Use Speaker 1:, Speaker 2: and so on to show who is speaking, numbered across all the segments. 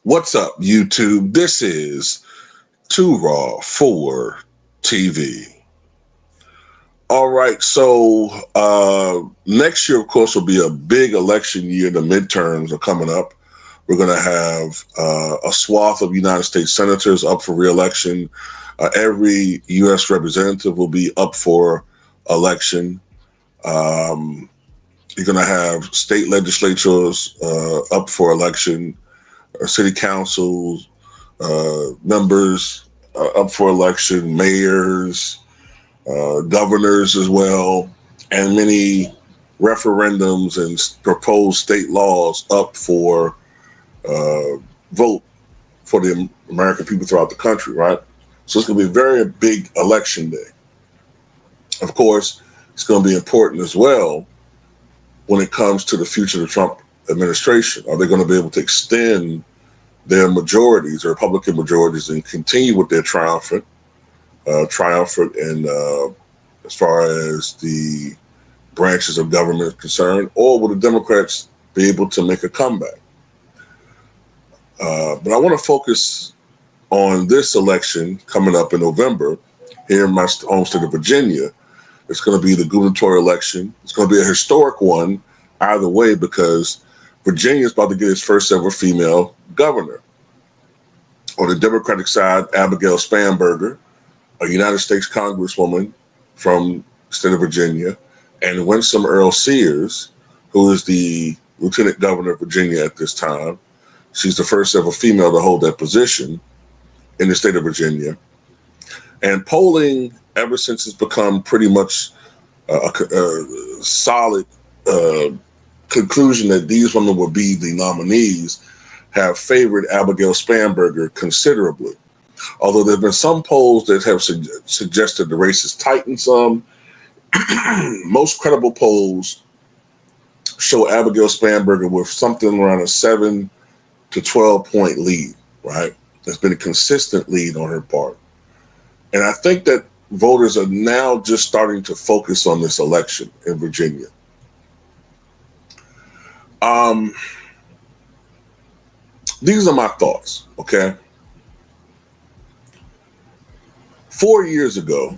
Speaker 1: What's up, YouTube? This is Too Raw for TV. All right, so next year, of course, will be a big election year. The midterms are coming up. We're going to have a swath of United States senators up for re-election. Every U.S. representative will be up for election. You're going to have state legislatures up for election, city councils, members up for election, mayors, governors as well, and many referendums and proposed state laws up for vote for the American people throughout the country, right? So it's going to be a very big election day. Of course, it's going to be important as well when it comes to the future of the Trump administration. Are they going to be able to extend their majorities, their Republican majorities, and continue with their triumphant and as far as the branches of government is concerned, or will the Democrats be able to make a comeback? But I want to focus on this election coming up in November here in my home state of Virginia. It's going to be the gubernatorial election. It's going to be a historic one either way because Virginia is about to get its first ever female governor. On the Democratic side, Abigail Spanberger, a United States Congresswoman from the state of Virginia, and Winsome Earl Sears, who is the Lieutenant Governor of Virginia at this time. She's the first ever female to hold that position in the state of Virginia. And polling, ever since it's become pretty much a solid conclusion that these women will be the nominees, have favored Abigail Spanberger considerably. Although there have been some polls that have suggested the race is tightened some, most credible polls show Abigail Spanberger with something around a 7 to 12 point lead, right? There's been a consistent lead on her part. And I think that voters are now just starting to focus on this election in Virginia. These are my thoughts, okay? 4 years ago,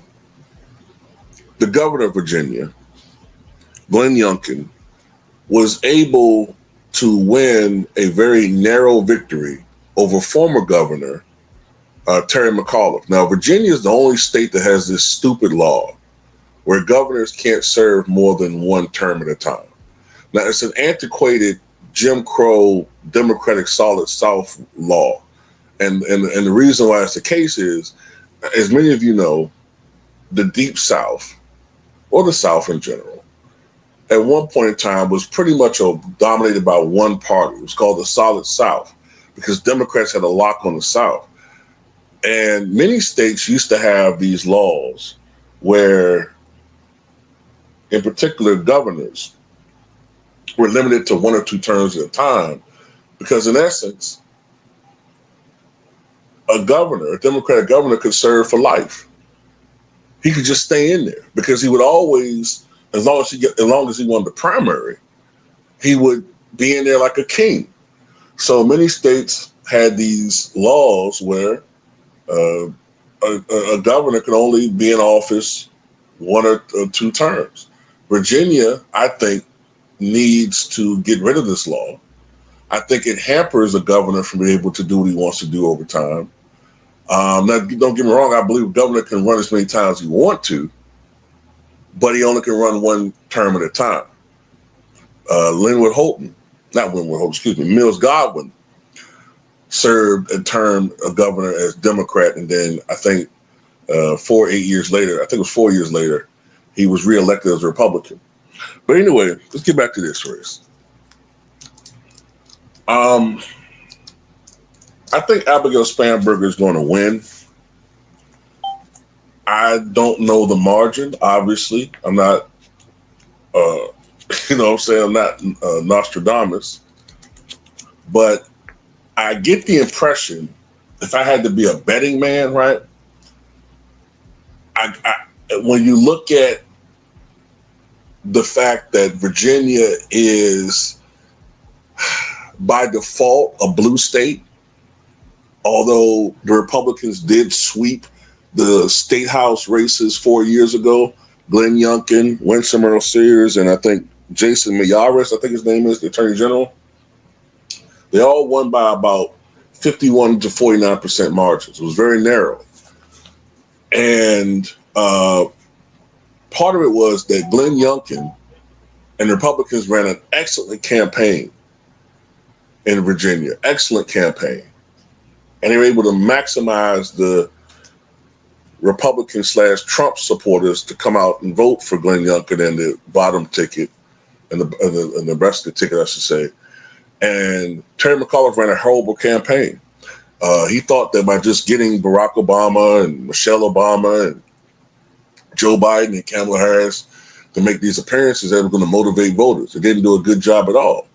Speaker 1: the governor of Virginia, Glenn Youngkin, was able to win a very narrow victory over former governor Terry McAuliffe. Now, Virginia is the only state that has this stupid law where governors can't serve more than one term at a time. Now, it's an antiquated Jim Crow Democratic Solid South law. And the reason why it's the case is, as many of you know, the Deep South, or the South in general, at one point in time was pretty much dominated by one party. It was called the Solid South because Democrats had a lock on the South. And many states used to have these laws where, in particular, governors were limited to 1 or 2 terms at a time because, in essence, a Democratic governor, could serve for life. He could just stay in there because he would always, as long as he won the primary, he would be in there like a king. So many states had these laws where a governor could only be in office 1 or 2 terms. Virginia, I think, needs to get rid of this law. I think it hampers a governor from being able to do what he wants to do over time. Now, don't get me wrong, I believe a governor can run as many times as he wants to, but he only can run 1 term at a time. Mills Godwin served a term of governor as Democrat, and then I think 4 years later, he was reelected as a Republican. But anyway, let's get back to this race. I think Abigail Spanberger is going to win. I don't know the margin, obviously. I'm not, I'm not Nostradamus. But I get the impression, if I had to be a betting man, right? When you look at the fact that Virginia is by default a blue state, although the Republicans did sweep the state house races 4 years ago. Glenn Youngkin, Winsome Earl Sears, and I think Jason Miyares, I think his name is, the Attorney General. They all won by about 51 to 49% margins. It was very narrow. And part of it was that Glenn Youngkin and the Republicans ran an excellent campaign in Virginia, excellent campaign. And they were able to maximize the Republican/Trump supporters to come out and vote for Glenn Youngkin and the bottom ticket, and the Nebraska ticket, I should say. And Terry McAuliffe ran a horrible campaign. He thought that by just getting Barack Obama and Michelle Obama and Joe Biden and Kamala Harris to make these appearances, they were going to motivate voters. They didn't do a good job at all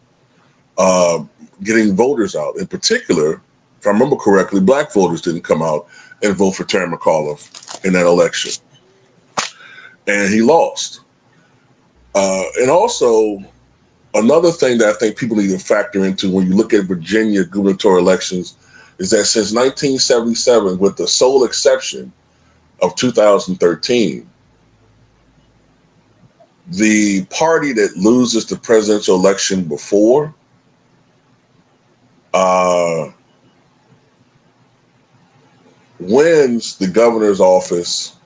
Speaker 1: getting voters out. In particular, if I remember correctly, black voters didn't come out and vote for Terry McAuliffe in that election. And he lost. And also, another thing that I think people need to factor into when you look at Virginia gubernatorial elections is that since 1977, with the sole exception of 2013, the party that loses the presidential election before wins the governor's office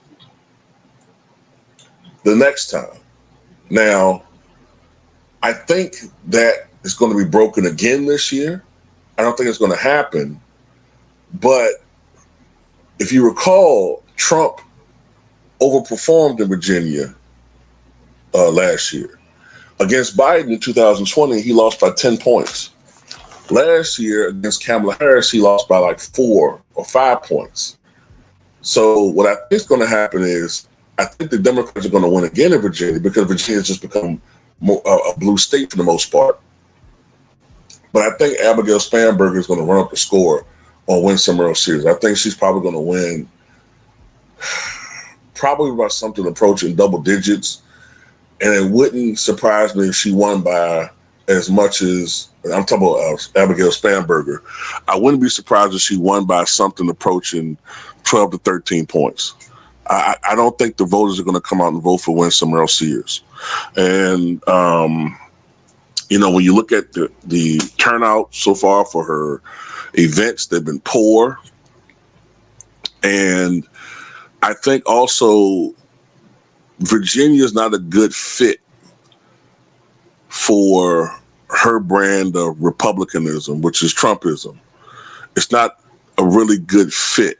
Speaker 1: the next time. Now, I think that is going to be broken again this year. I don't think it's going to happen. But if you recall, Trump overperformed in Virginia last year. Against Biden in 2020, he lost by 10 points. Last year, against Kamala Harris, he lost by like 4 or 5 points. So what I think is going to happen is I think the Democrats are going to win again in Virginia because Virginia has just become a blue state for the most part. But I think Abigail Spanberger is going to run up the score on Winsome Earl Sears. I think she's probably going to win probably by something approaching double digits. And it wouldn't surprise me if she won by as much as, I'm talking about Abigail Spanberger. I wouldn't be surprised if she won by something approaching 12 to 13 points. I don't think the voters are going to come out and vote for Winsome Earl Sears. And, when you look at the turnout so far for her events, they've been poor. And I think also Virginia is not a good fit for her brand of republicanism, which is Trumpism. It's not a really good fit.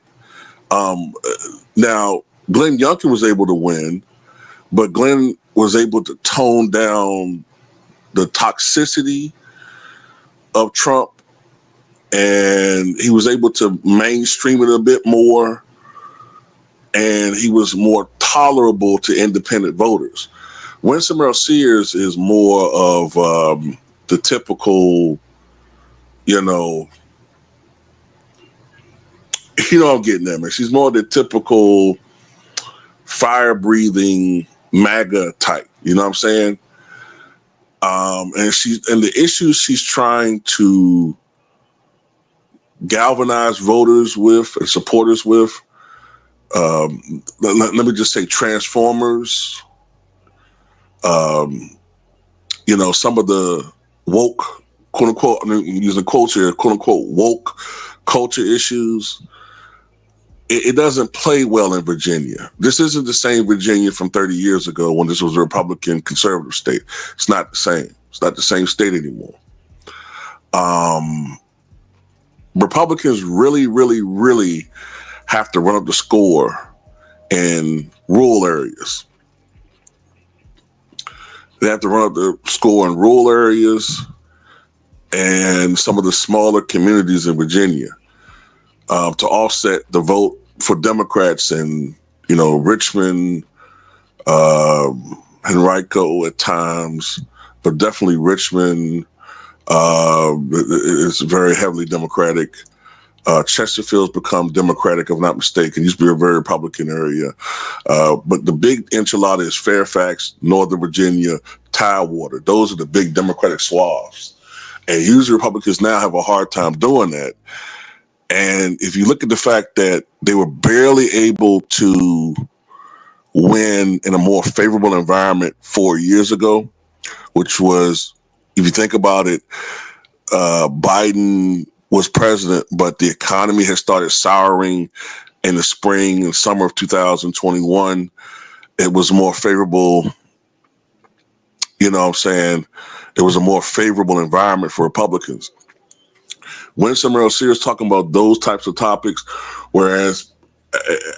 Speaker 1: Now, Glenn Youngkin was able to win, but Glenn was able to tone down the toxicity of Trump, and he was able to mainstream it a bit more, and he was more tolerable to independent voters. Winsome Earl Sears is more of the typical, I'm getting at, man. She's more the typical fire-breathing MAGA type. You know what I'm saying? And the issues she's trying to galvanize voters with and supporters with. Let me just say transformers. Some of the woke, quote unquote, I'm using quotes here, quote unquote, woke culture issues. It doesn't play well in Virginia. This isn't the same Virginia from 30 years ago when this was a Republican conservative state. It's not the same. It's not the same state anymore. Republicans really, really, really have to run up the score in rural areas. They have to run up the score in rural areas and some of the smaller communities in Virginia to offset the vote for Democrats in, Richmond, Henrico at times, but definitely Richmond is very heavily Democratic. Chesterfield's become Democratic, if I'm not mistaken. It used to be a very Republican area. But the big enchilada is Fairfax, Northern Virginia, Tidewater. Those are the big Democratic swaths. And usually Republicans now have a hard time doing that. And if you look at the fact that they were barely able to win in a more favorable environment 4 years ago, which was, if you think about it, Biden was president, but the economy had started souring in the spring and summer of 2021. It was more favorable, you know what I'm saying? It was a more favorable environment for Republicans. Winsome Earl Sears talking about those types of topics, whereas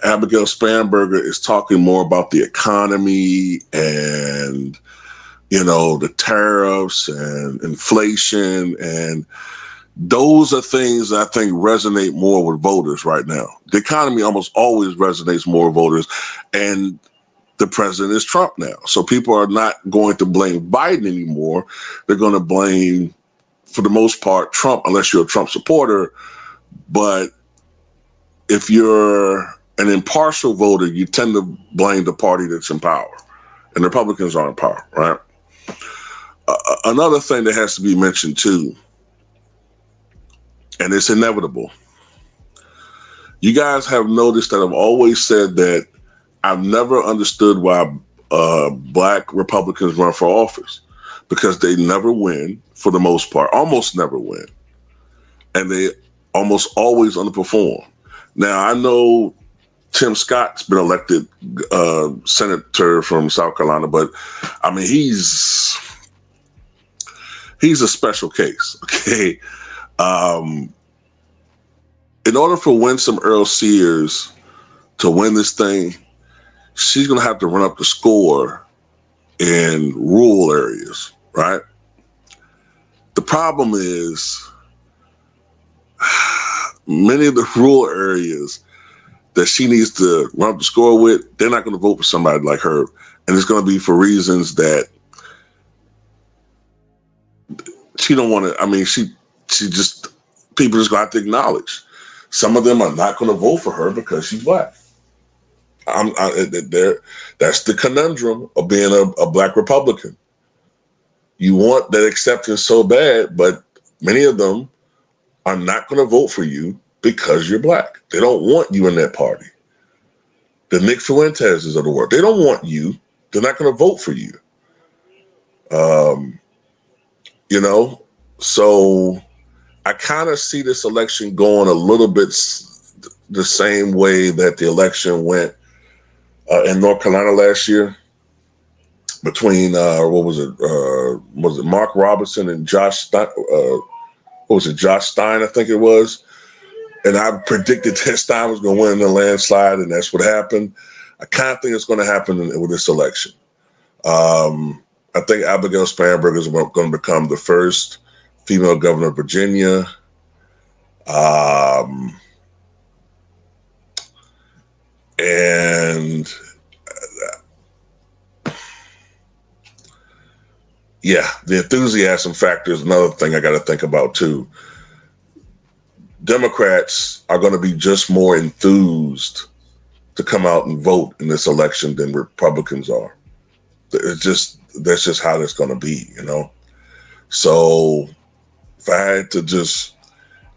Speaker 1: Abigail Spanberger is talking more about the economy and, you know, the tariffs and inflation. And those are things that I think resonate more with voters right now. The economy almost always resonates more with voters. And the president is Trump now. So people are not going to blame Biden anymore. They're going to blame, for the most part, Trump, unless you're a Trump supporter. But if you're an impartial voter, you tend to blame the party that's in power. And the Republicans are in power, right? Another thing that has to be mentioned too, and it's inevitable. You guys have noticed that I've always said that I've never understood why Black Republicans run for office, because they never win for the most part, almost never win. And they almost always underperform. Now, I know Tim Scott's been elected senator from South Carolina, but I mean, he's a special case, okay? In order for Winsome Earl Sears to win this thing, she's going to have to run up the score in rural areas, right? The problem is many of the rural areas that she needs to run up the score with, they're not going to vote for somebody like her. And it's going to be for reasons that she don't want to, I mean, she just, people just going to have to acknowledge. Some of them are not going to vote for her because she's Black. That's the conundrum of being a Black Republican. You want that acceptance so bad, but many of them are not going to vote for you because you're Black. They don't want you in that party. The Nick Fuentes's of the world, they don't want you. They're not going to vote for you. You know, so I kind of see this election going a little bit the same way that the election went in North Carolina last year between was it Mark Robinson and Josh Stein, Josh Stein, I think it was. And I predicted that Stein was going to win in the landslide, and that's what happened. I kind of think it's going to happen with this election. I think Abigail Spanberger is going to become the first female governor of Virginia. And yeah, the enthusiasm factor is another thing I got to think about too. Democrats are going to be just more enthused to come out and vote in this election than Republicans are. That's just how it's going to be, you know? So if I had to just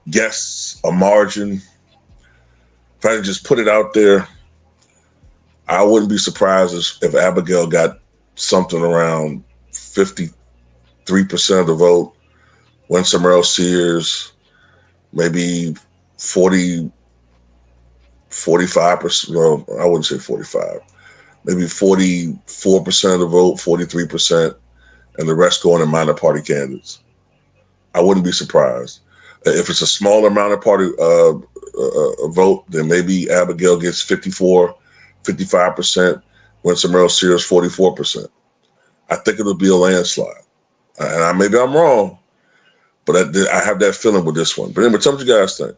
Speaker 1: guess a margin, if I had to just put it out there, I wouldn't be surprised if Abigail got something around 53% of the vote. Winsome Earl Sears, maybe 40, 45%. Well, I wouldn't say 45. Maybe 44% of the vote, 43%, and the rest going to minor party candidates. I wouldn't be surprised. If it's a smaller minor party vote, then maybe Abigail gets 54, 55%, Winsome Earl Sears 44%. I think it'll be a landslide. And maybe I'm wrong, but I have that feeling with this one. But anyway, tell me what you guys think.